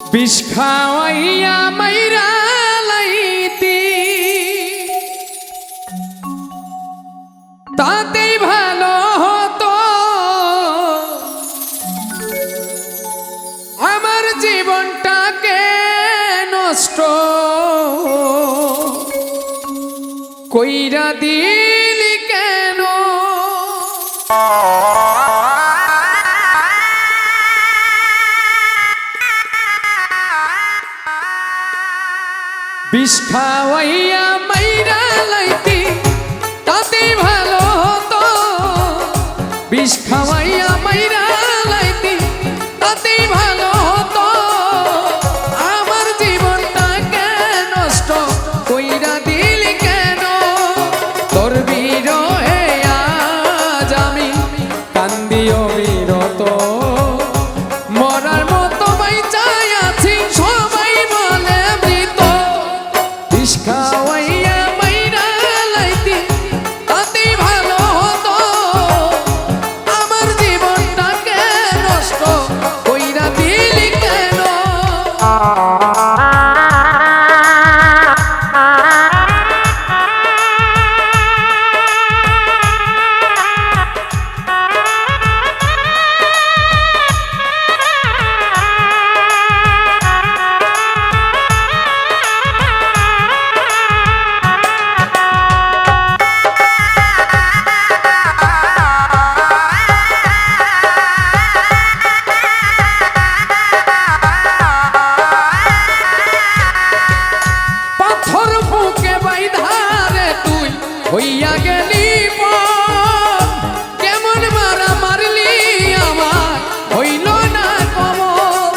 বিষ খাওয়াইয়া মাইরা লাইতি তাতেই ভালো হতো আমার জীবনটাকে নষ্ট কইরা দিলি কেন? বিষ খাওয়াইয়া মাইরা লাইতি তাতেই ভালো হতো। বিষ খাওয়াইয়া মাইরা লাইতি তাতেই ভালো হতো আমার জীবনটাকে নষ্ট কইরা দিলি কেন? তোর বিরহে আজ আমি কান্দি অবিরত, মরার মতো বাইচাই আছি সবাই বলে মৃত। বিষ খাওয়াইয়া মাইরা লাইতি তাতেই ভালো হতো আমার জীবনটাকে নষ্ট কইরা দিলি কেন? হইয়া গেলি কেমন মারা মারলি আমার হইল না কমন।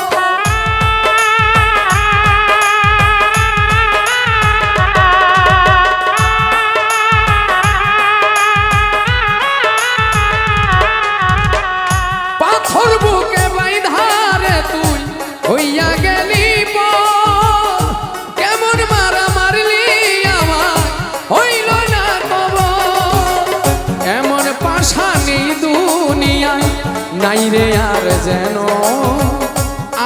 পাথর বুকে বাইধারে তুই হইয়া গেলি কেমন মারা মারলি আমার হইল না এমন পাশানি দুনিয়ায় নাই রে আর যেন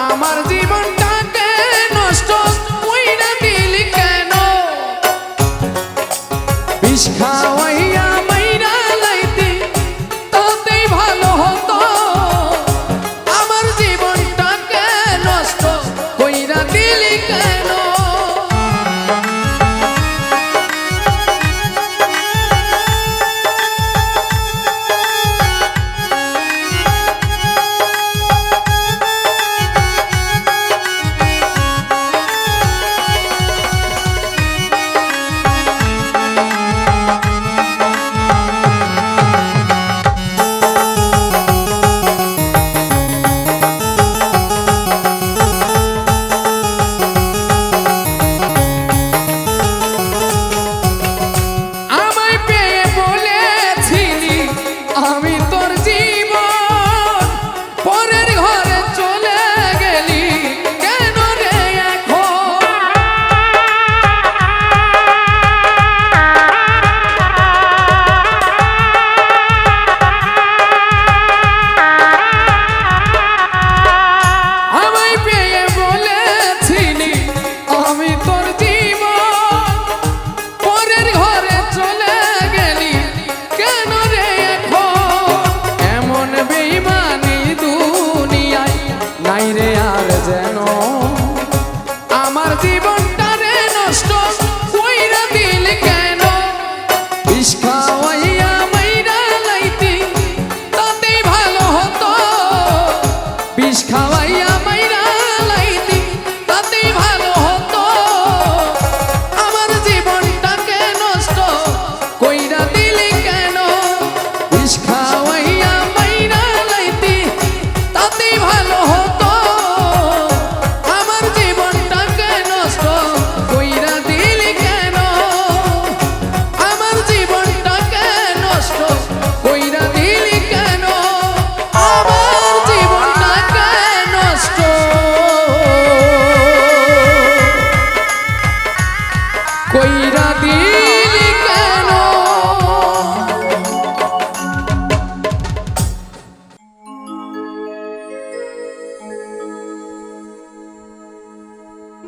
আমার জীবনটাকে নষ্ট কইরা দিলি কেন? বিষ খাওয়াইয়া মাইরা লাইতি তাতেই ভালো হতো আমার জীবনটাকে নষ্ট কইরা দিলি কেন?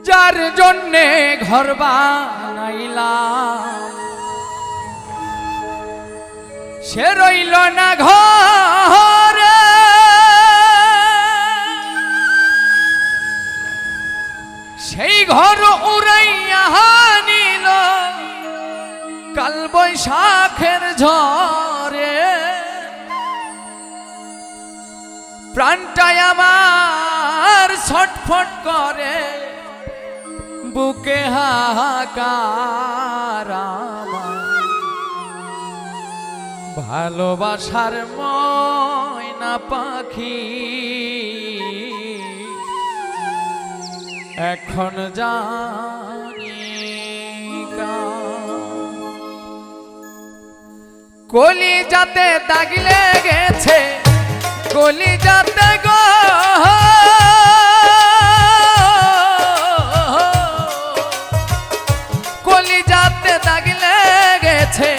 যার জন্যে ঘর বানাইলাম সে রইল না ঘরে, সেই ঘর উড়াইয়া নিল কাল বৈশাখের ঝড়ে। প্রাণটাই আমার ছটফট করে বুকে হাহাকার আমার, ভালোবাসার ময়না পাখি এখন জানি কলি যাতে দাগ লেগেছে, কলি যাতে গো কলি যাতে দাগ লেগেছে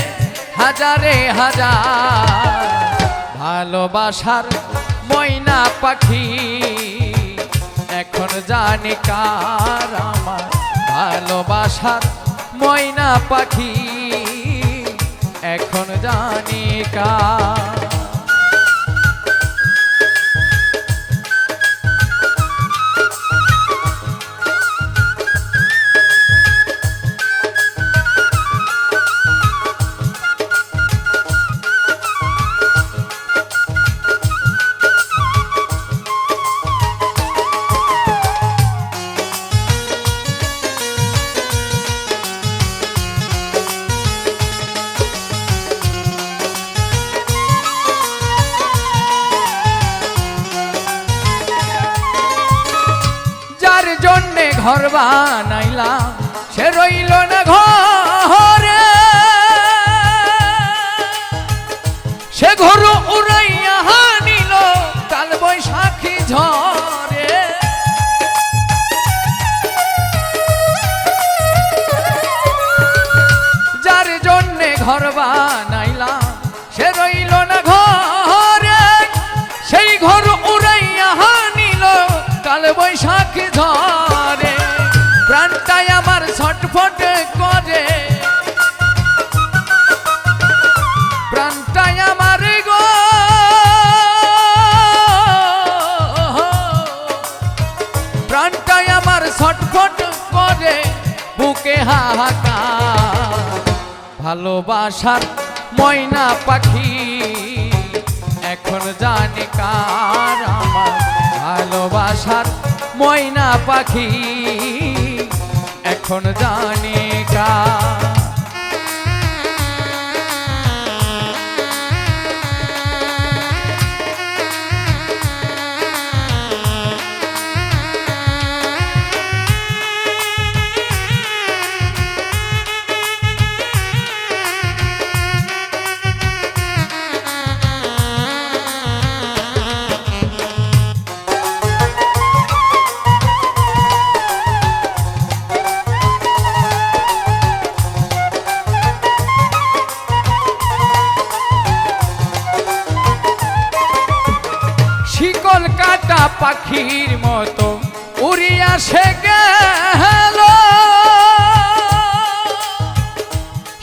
হাজারে হাজার, ভালোবাসার ময়না পাখি এখন জানি কার আমার, ভালোবাসার ময়না পাখি এখন জানি কার। জন্যে ঘর বানাইলাম সে রইল না ঘরে, সে ঘর উড়াইয়া নিল কাল বৈশাখী ঝড়ে। যার জন্যে ঘর বানাইলাম সে রইল না ঘরে, সেই ঘর উড়াইয়া নিল কাল বৈশাখী ঝড়ে। প্রাণটাই আমার ছটফট করে, প্রাণটাই আমার গো প্রাণটাই আমার ছটফট করে বুকে হাহাকার, ভালোবাসার ময়না পাখি এখন জানি কার আমার, ভালোবাসার ময়না পাখি এখন জানি কার। শিকল কাটা পাখির মতো উড়িয়া সে গেল,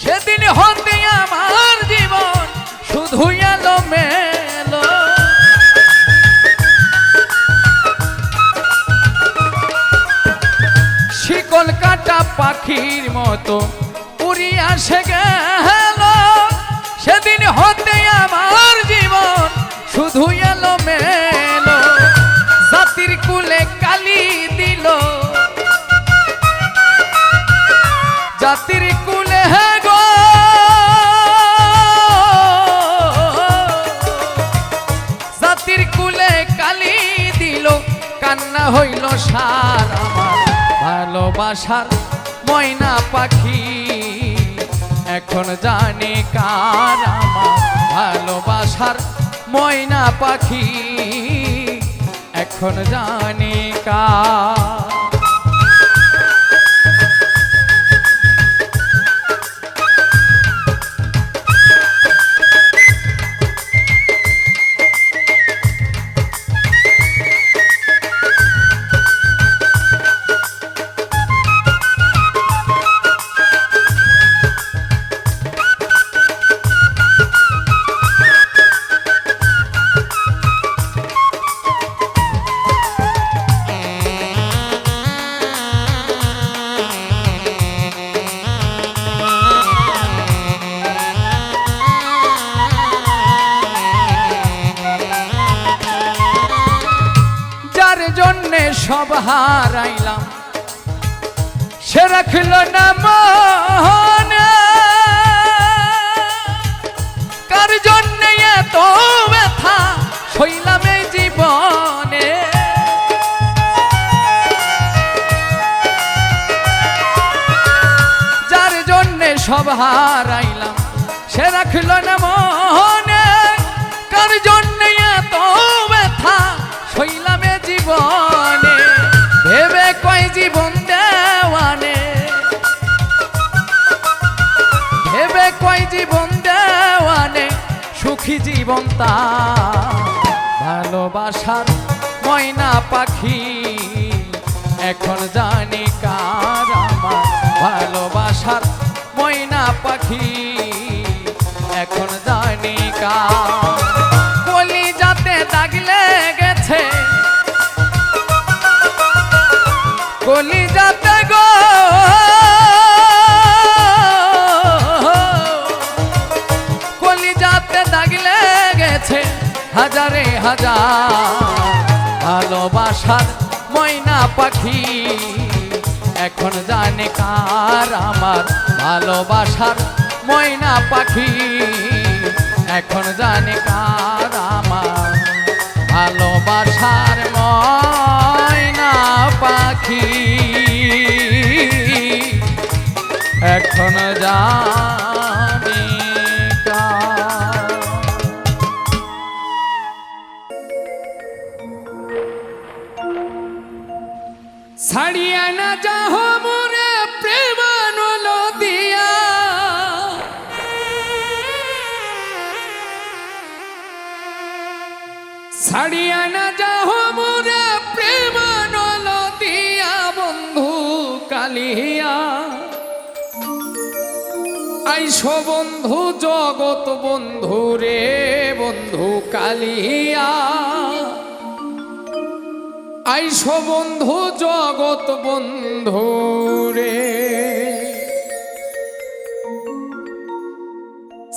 সেদিন হতে আমার জীবন শুধু এলো মেলো। শিকল কাটা পাখির মতো উড়িয়া সে গেল, সেদিন হতে আমার জীবন শুধু এলো মেলো। জাতির কুলে কালি দিল, জাতির কুলে গো জাতির কুলে কালি দিল, কান্না হইল সার আমার, ভালোবাসার ময়না পাখি এখন জানি কার আমার, ভালোবাসার ময়না পাখি এখন জানি কার। হারাইলাম সে রাখল না মনে কার জন্যে এত ব্যথা সইলাম এই জীবনে যার জন্যে সব হারাইলাম সে রাখল না মনে কার জন্যে এত ব্যথা সইলাম এই জীবনে ভেবে কয় জীবন দেওয়ানে ভেবে কয় জীবন দেওয়ানে সুখী জীবন তা ভালোবাসার ময়না পাখি এখন জানি কার আমার ভালোবাসার ময়না পাখি এখন জানি কার কলিজাতে দাগ লেগেছে কলিজাতে গো কলিজাতে দাগ লেগেছে হাজারে হাজার ভালোবাসার ময়না পাখি এখন জানে কার আমার ভালোবাসার ময়না পাখি এখন জানে কার আমার ভালোবাসার ময়না পাখি এখন জানি কার। ছাড়িয়া না যাহ মোরে প্রেমানল দিয়া ছাড়িয়া না যাহ মোরে প্রেমানল দিয়া বন্ধু কালিয়া আইসো বন্ধু জগৎ বন্ধু রে বন্ধু কালিয়া আইসো বন্ধু জগৎ বন্ধু রে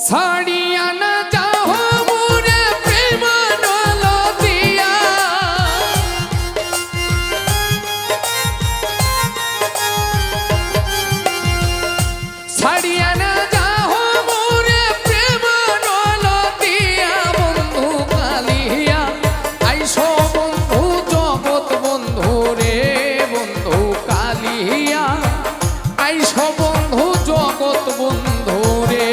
ছাড়িয়া না যাও মোরে প্রেমানল দিয়া ছাড়িয়া না যাও মোরে প্রেমানল দিয়া বন্ধু কালিয়া আইসো বন্ধু জগৎ বন্ধু রে বন্ধু কালিয়া আইসো বন্ধু জগৎ বন্ধু রে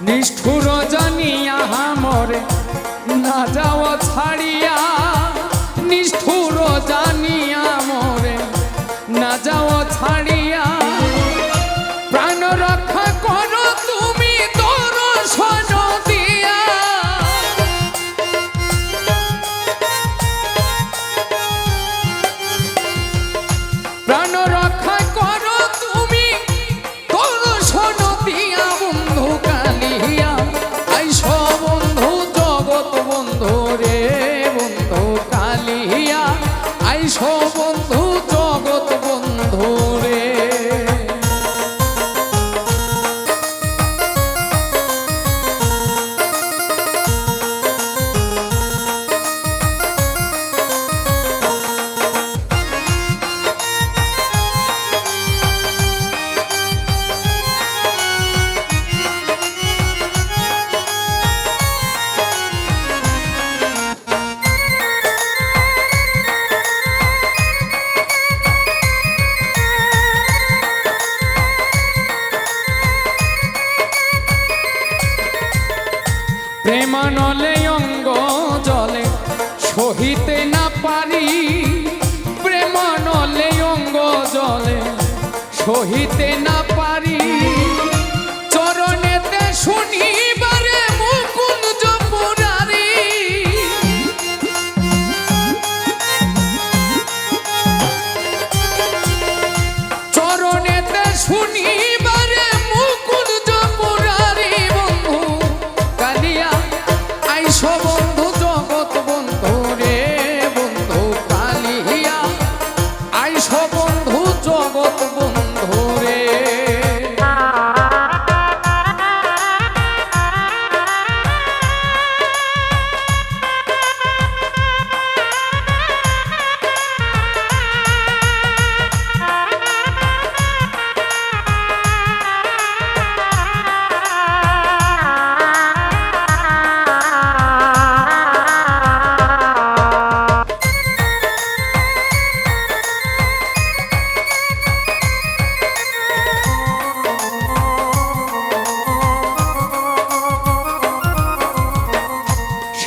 নিষ্ঠুর জানিয়া মরে না যাও ছাড়িয়া নিষ্ঠুর জানিয়া মরে না যাও ছাড়িয়া প্রাণ রক্ষা করো তুমি দর্শন দিয়া প্রাণ রক্ষা করো তুমি দর্শন দিয়া বন্ধু কালিয়া আইসো বন্ধু জগৎ বন্ধু রে বন্ধু কালিয়া আইসো বন্ধু জগৎ বন্ধু রে প্রেমানলে অঙ্গ জলে সহিতে না পারি প্রেমানলে অঙ্গ জলে সহিতে না পারি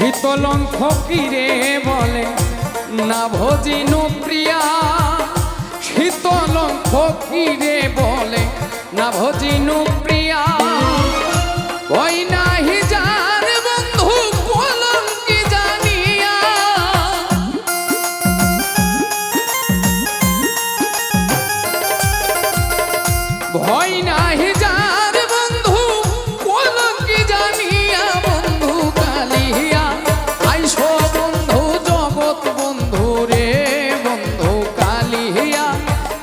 শীতলং ফকিরে বলে না ভজিনু প্রিয়া, শীতলং ফকিরে বলে না ভজিনু প্রিয়া। ওই নাহি যার বন্ধু কলঙ্কি জানিয়া, ভয় নাহি যার বন্ধু কলঙ্কি জানিয়া, বন্ধু কালিয়া আইসো বন্ধু জগৎ বন্ধু রে, বন্ধু কালিয়া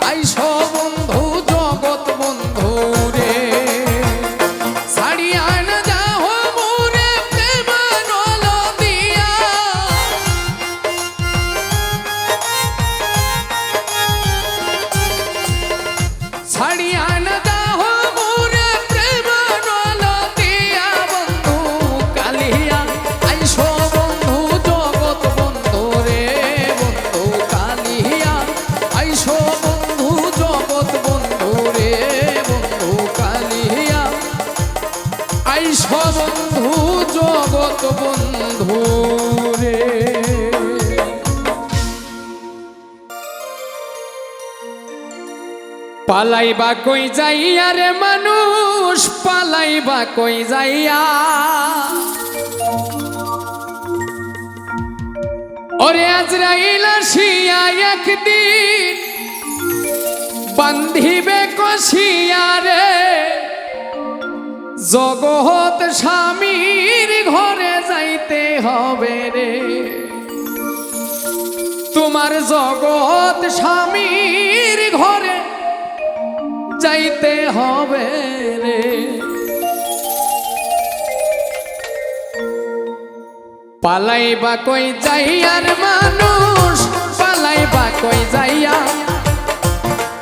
আইসো বন্ধু জগৎ বন্ধু রে। ছাড়িয়া না যাও মোরে প্রেম নলদিয়া, ছাড়িয়া না যাও মোরে প্রেম নলদিয়া, বন্ধু কালিয়া আইসো বন্ধু জগৎ বন্ধু রে, বন্ধু কালিয়া আইসো বন্ধু জগৎ বন্ধু রে, বন্ধু কালিয়া আইসো বন্ধু জগৎ বন্ধু রে। পালাইবা কই যাইয়া রে মানুষ, পালাইবা কই যাইয়া, ওরে আজরাইল আসিয়া একদিন বান্ধিবে কষিয়া রে, জগৎ স্বামীর ঘরে যাইতে হবে রে, তোমার জগৎ স্বামীর ঘরে যাইতে হবে রে। পালাইবা কই যাইয়ার মানুষ, পালাইবা কই যাইয়া,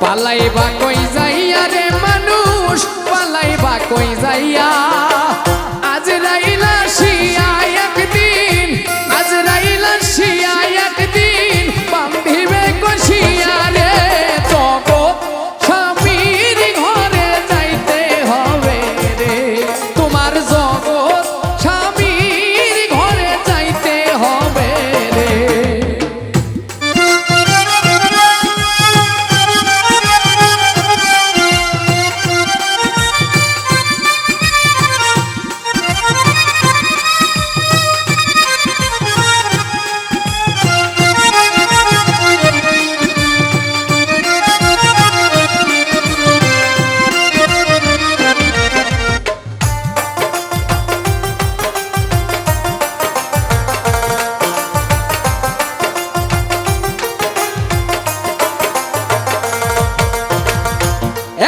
পালাইবা কই যাইয়া রে মানুষ, পালাইবা কই যাইয়া। আজরাইল আসিয়া একদিন, আজরাইল আসিয়া একদিন বান্ধিবে কষিয়া রে, জগৎ স্বামীর ঘরে যাইতে হবে রে, তোমার জগৎ স্বামীর ঘরে যাইতে হবে রে।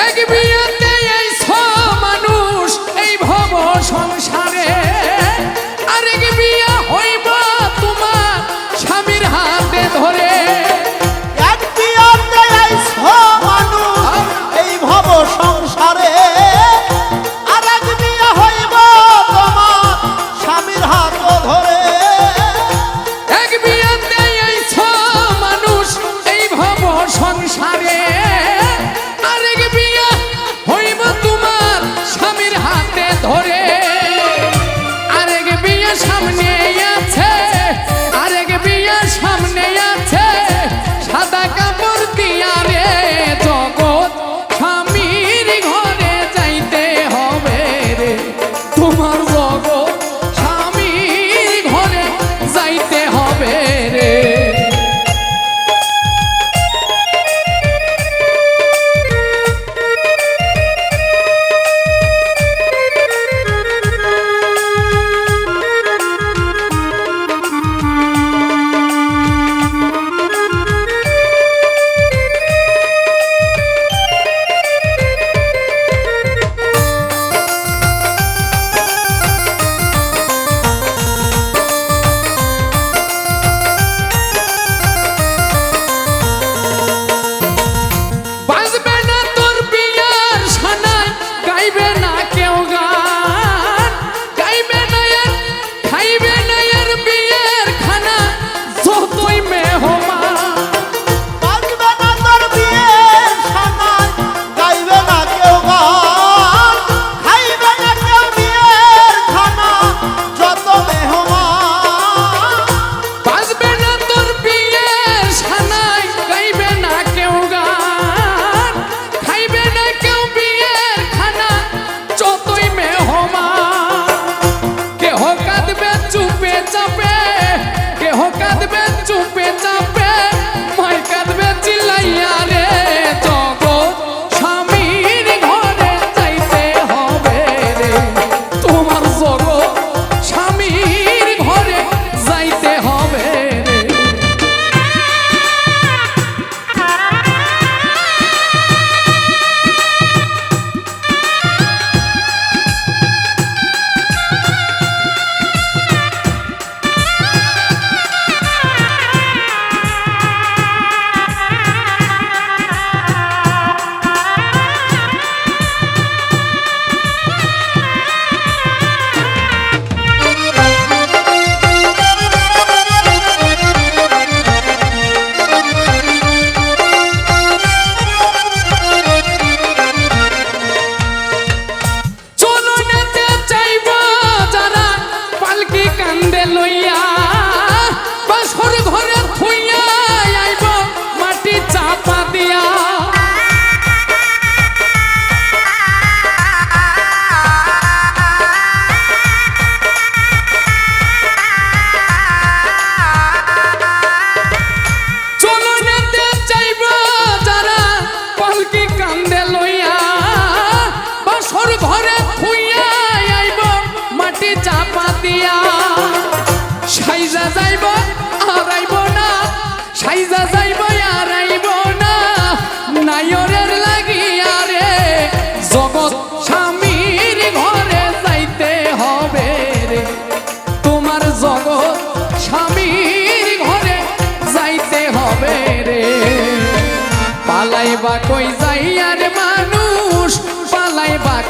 এক বিয়াতে আইছো মানুষ এই ভব সংসারে, আরেক বিয়া হইব তোমার স্বামীর হাতে ধরে। এক বিয়াতে আইছো মানুষ এই ভব সংসারে, আরেক বিয়া হইব তোমার স্বামীর হাত ধরে। এক বিয়াতে আইছো মানুষ এই ভব সংসারে, আরেক বিয়া হইব তোমার স্বামীর হাতে ধরে। আরেক বিয়া সামনে আছে, আরেক বিয়া সামনে আছে, সাদা কাপড় দিয়া রে, জগৎ স্বামীর ঘরে যাইতে হবে রে, তোমার জগৎ স্বামীর ঘরে যাইতে হবে রে।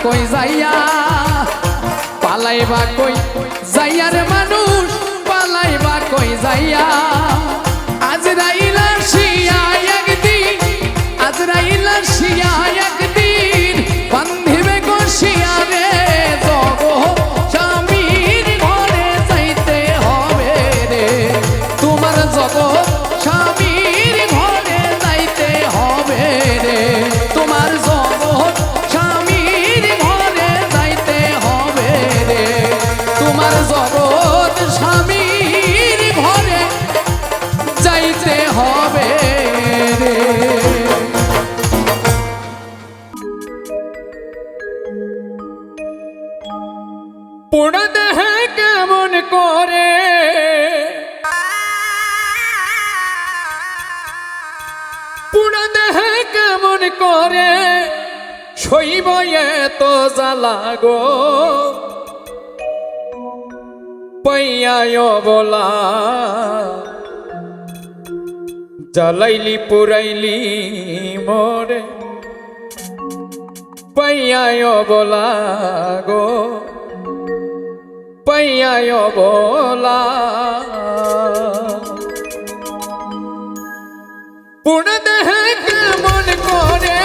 কই যাইয়া পালাইবা কই যাইয়া রে মানুষ পালাইবা কই যাইয়া আজরাইল আসিয়া একদিন আজরাইল আসিয়া একদিন বান্ধিবে কষিয়া রে জগৎ স্বামীর ঘরে যাইতে হবে রে তোমার জগৎ স্বামীর ঘরে যাইতে হবে রে তোমার জগৎ স্বামীর ঘরে যাইতে হবে রে তোমার জগৎ স্বামীর ঘরে যাইতে হবে রে পুরা দেহে কেমন করে পুরা দেহে কেমন করে শৈব এত জ্বালা গো পাইয়ায় বলা জ্বালাইলি পুরাইলি মোরে পাইয়ায় বলা গো পাইয়ায় বলা পুরা দেহে কেমন করে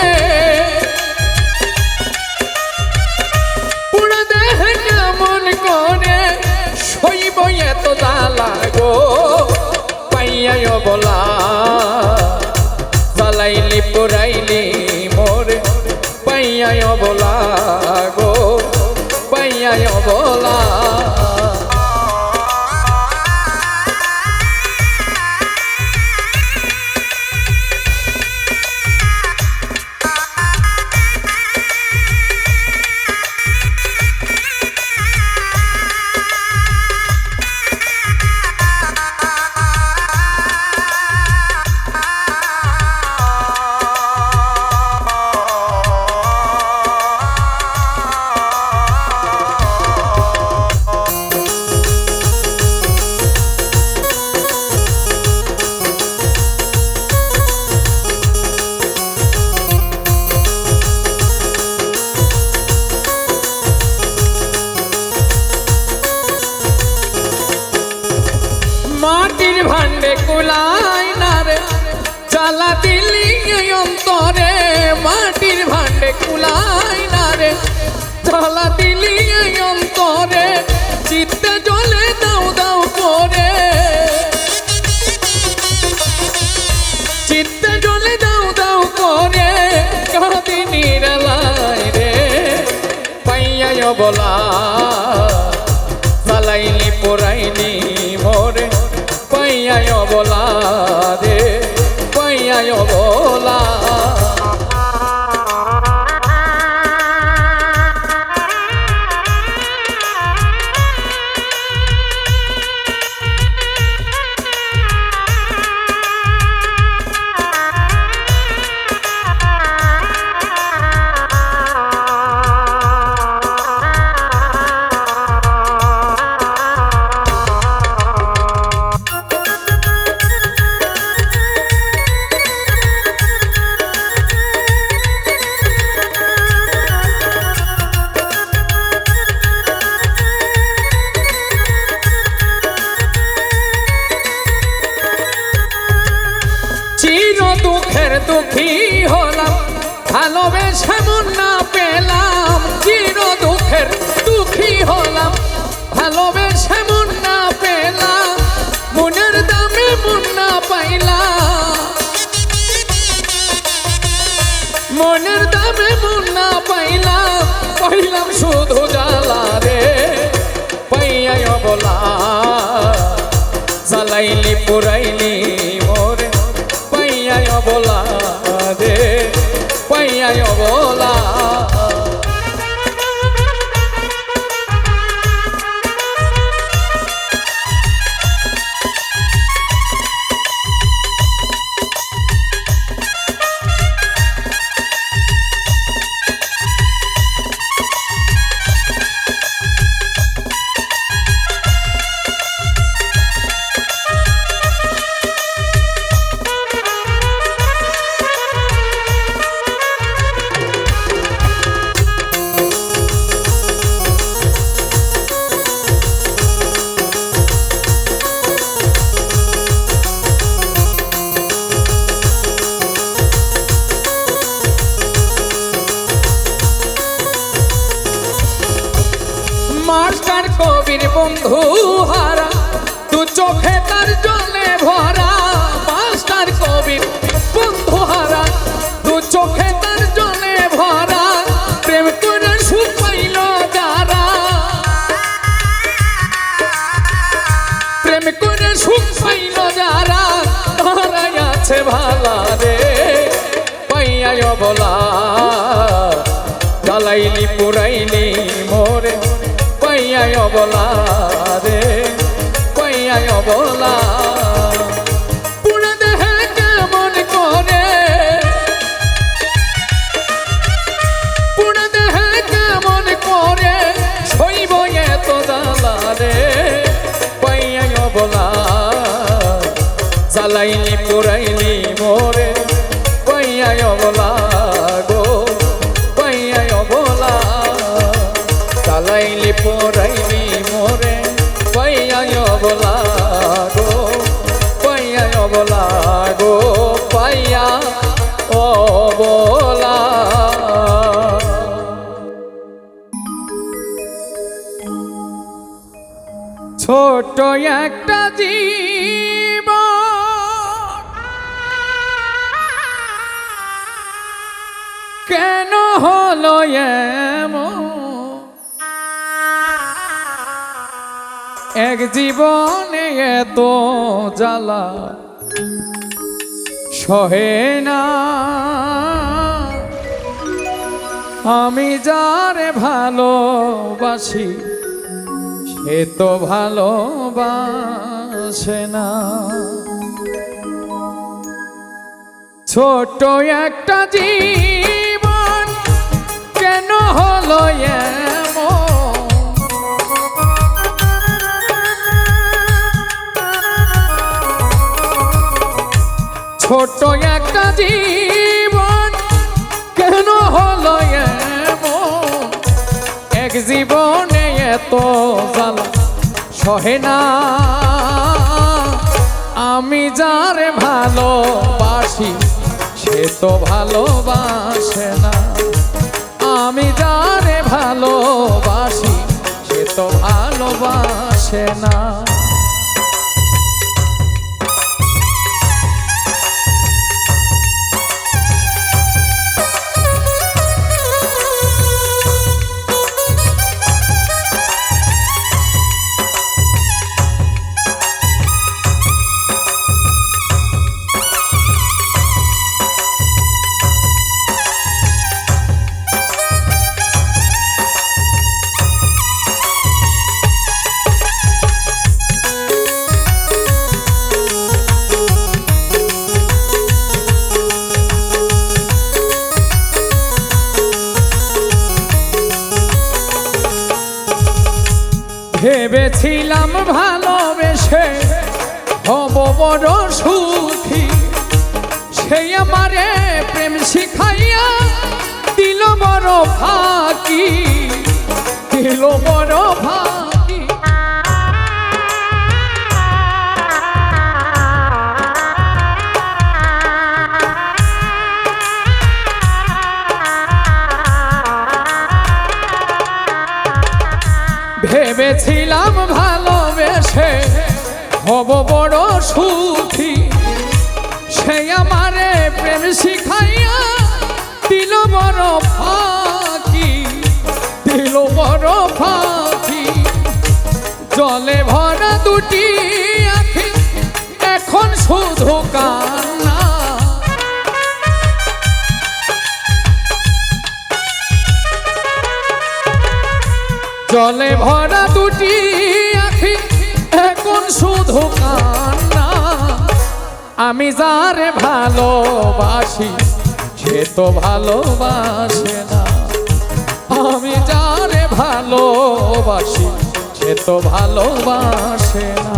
পুরা দেহে কেমন করে শৈব এত জ্বালা গো পাইয়ায় বলা জ্বালাইলি পুরাইলি মোরে পাইয়ায় বলা গো পাইয়ায় বলা মাটির ভান্ডে কুলাই না রে জ্বালা দিলি অন্তরে মাটির ভান্ডে কুলাই না রে জ্বালা দিলি অন্তরে চিত্তে জলে দাও দাও করে চিত্তে জলে দাও দাও করে কাঁদি নিরালাই রে পাইয়ায় বলা জ্বালাইলি পোড়াইলি মোরে পাইয়ায় বলা রে পাইয়ায় বলা দুঃখের দুঃখী হলাম ভালোবেসে মন না পেলাম চির দুঃখের দুঃখী হলাম ভালোবেসে মন না পেলাম মনের দামে মন না পাইলাম মনের দামে মন না পাইলাম পাইলাম শুধু জ্বালা রে পাইয়ায় বলা জ্বালাইলি পুরাইলি মোরে পাইয়ায় বলা রে পাইয়ায় বলা মাস্টার কবির বন্ধু হারা দু চোখে তার জলে ভরা মাস্টার কবির বন্ধু হারা দু চোখে তার জলে ভরা প্রেম করে সুখ পাইল যারা প্রেম করে সুখ পাইল যারা তারাই আছে ভালা রে পাইয়া বলা জ্বালাইলি পুরাইলি মোরে পাইয়া বলা রে পাইয়া বলা পুরা দেহে কেমন করে পুরা দেহে কেমন করে সইব এত জ্বালা রে পাইয়া বলা জ্বালাইলি পুরাইলি মোরে পাইয়া বলা গো পাইয়া বলা জ্বালাইলি পুরাইলি মোরে পাইয়া বলা গো পাইয়া বলা গো পাইয়া ও বলা ছোট একটা জীবন কেন হলো এমন এক জীবনে এত জ্বালা সহে না আমি যারে ভালোবাসি সে তো ভালোবাসে না ছোট একটা জীবন কেন হলো এমন ছোট একটা জীবন কেন হলো এমন এক জীবনে এত জ্বালা সহে না আমি যারে ভালোবাসি সে তো ভালোবাসে না আমি যারে ভালোবাসি সে তো ভালোবাসে না ভেবেছিলাম ভালোবেসে হব বড় সুখী সেই আমারে প্রেম শিখাইয়া দিল বড় ফাঁকি দিল বড় ফাঁকি ভেবেছিলাম ভালোবেসে হব বড় সুখী সে আমারে প্রেম শিখাইয়া দিল বড় ফাঁকি দিল বড় ফাঁকি জলে ভরা দুটি আঁখি এখন শুধু কান্না জলে ভরা দুটি আঁখি এখন শুধু কান্না আমি যারে ভালোবাসি সে তো ভালোবাসে না আমি যারে ভালোবাসি সে তো ভালোবাসে না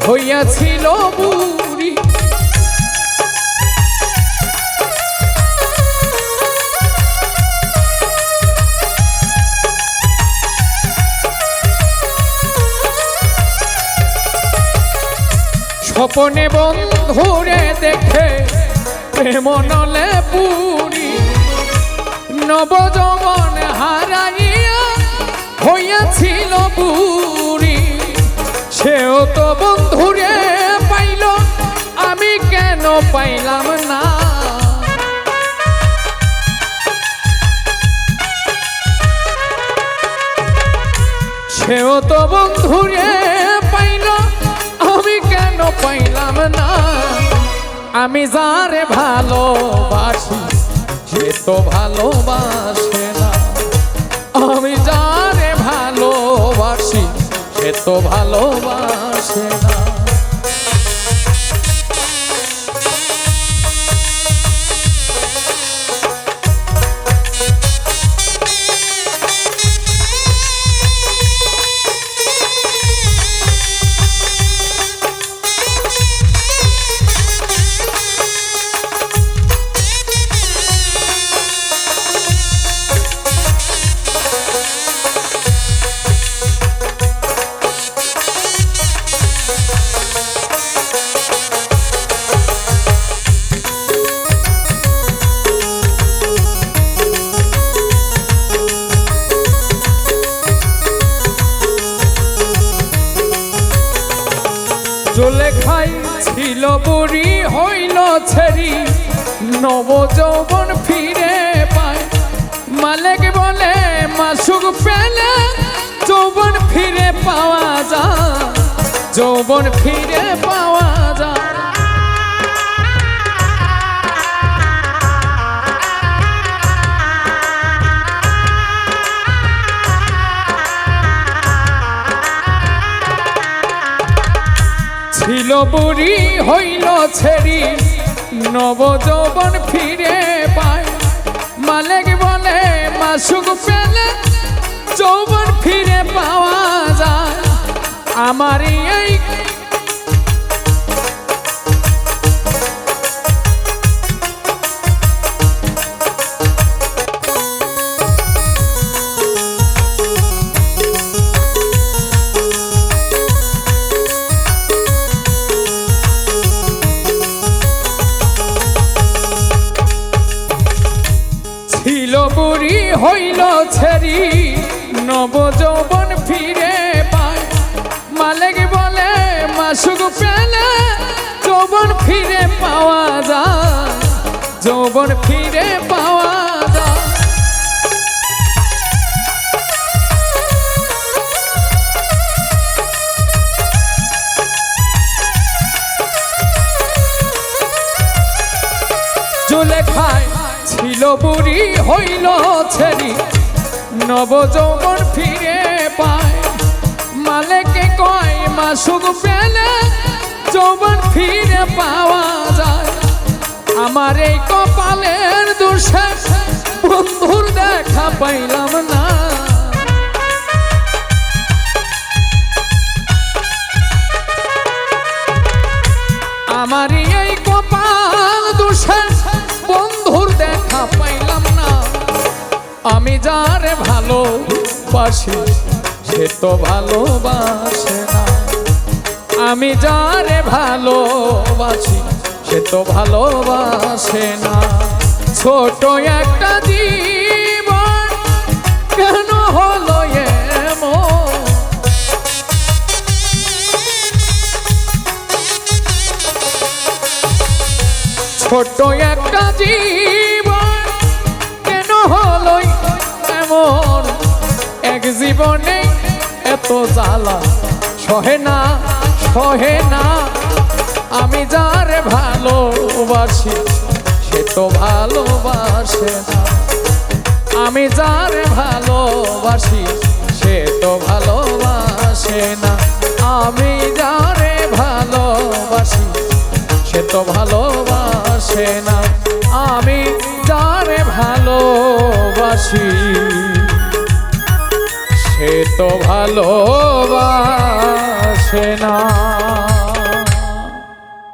হইয়াছিল বুড়ি। স্বপনে বন্ধুরে দেখে প্রেম নলে পুরি, নবযৌবন হারাইয়া হইয়াছিল বুড়ি। সেও তো বন্ধুরে পাইল, আমি কেন পাইলাম না? সেও তো বন্ধুরে পাইল, আমি কেন পাইলাম না? আমি যারে ভালোবাসি সে তো ভালোবাসে না। আমি যারে ভালোবাসি সে তো ভালোবাসে না। জুলেখাই ছিল বুড়ি হইল ছেড়ি, নবযৌবন ফিরে পায়। মালিক বলে মাসুক পেলে যৌবন ফিরে পাওয়া যায়, যৌবন ফিরে পাওয়া যায়। ছিল বুড়ি হইল ছেড়ি, নবযৌবন ফিরে পায়। মালিক বলে মাসুক পেলে যৌবন ফিরে পাওয়া যায়। আমার এই ছিল বুড়ি হইল ছেড়ি, নবযৌবন ফিরে পায়। মালিক বলে মাসুক পেলে যৌবন ফিরে পাওয়া যায়, যৌবন ফিরে পাওয়া যায়। জুলেখায় ছিল বুড়ি হইল ছেড়ি, নবযৌবন ফিরে পায়। মালিকে কয় মাসুক পেলে যৌবন ফিরে পাওয়া যায়। আমার এই কপালের দোষে বন্ধুর দেখা পাইলাম না। আমার এই কপাল দোষে বন্ধুর দেখা পাইলাম না। আমি যারে ভালোবাসি সে তো ভালোবাসে না। আমি যারে ভালোবাসি সে তো ভালোবাসে না। ছোট একটা জীবন কেন হলো এমন? ছোট একটা জীবন কেন হলো এমন? এক জীবনে এত জ্বালা সহে না, সহে না। আমি যারে ভালোবাসি সে তো ভালোবাসে না। আমি যারে ভালোবাসি সে তো ভালোবাসে না। আমি যারে ভালোবাসি সে তো ভালোবাসে না। আমি যারে ভালোবাসি সে তো ভালোবাসে না।